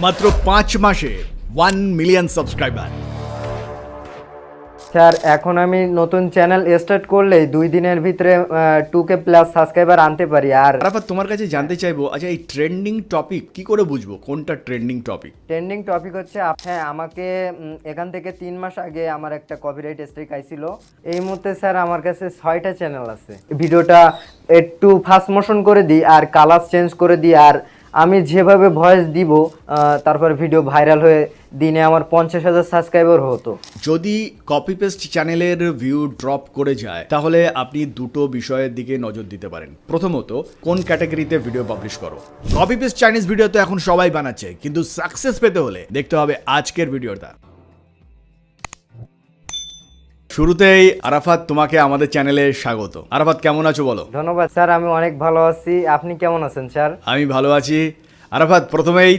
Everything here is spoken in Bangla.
মাত্র 5 মাসে 1 মিলিয়ন সাবস্ক্রাইবার। স্যার এখন আমি নতুন চ্যানেল স্টার্ট করলেই 2 দিনের ভিতরে 2K প্লাস সাবস্ক্রাইবার আনতে পারি। আর আরাফাত, তোমার কাছে জানতে চাইবো, আচ্ছা এই ট্রেন্ডিং টপিক কি করে বুঝবো কোনটা ট্রেন্ডিং টপিক? ট্রেন্ডিং টপিক হচ্ছে হ্যাঁ, আমাকে এখান থেকে 3 মাস আগে আমার একটা কপিরাইট স্ট্রাইক আইছিল। এই মুহূর্তে স্যার আমার কাছে 6টা চ্যানেল আছে। ভিডিওটা একটু ফাস্ট মোশন করে দিই আর কালার চেঞ্জ করে দিই, আর আমি যেভাবে ভয়েস দিব তারপর ভিডিও ভাইরাল হয়ে দিনে আমার 50,000 সাবস্ক্রাইবার হতো। যদি কপি পেস্ট চ্যানেলের ভিউ ড্রপ করে যায় তাহলে আপনি দুটো বিষয়ের দিকে নজর দিতে পারেন। প্রথমত, কোন ক্যাটাগরিতে ভিডিও পাবলিশ করো। কপি পেস্ট চাইনিজ ভিডিও তো এখন সবাই বানাচ্ছে, কিন্তু সাকসেস পেতে হলে দেখতে হবে আজকের ভিডিওটা। শুরুতেই আরাফাত, তোমাকে আমাদের চ্যানেলে স্বাগত। আরাফাত, কেমন আছো বলো? ধন্যবাদ স্যার, আমি অনেক ভালো আছি। আপনি কেমন আছেন স্যার? আমি ভালো আছি। আরাফাত, প্রথমেই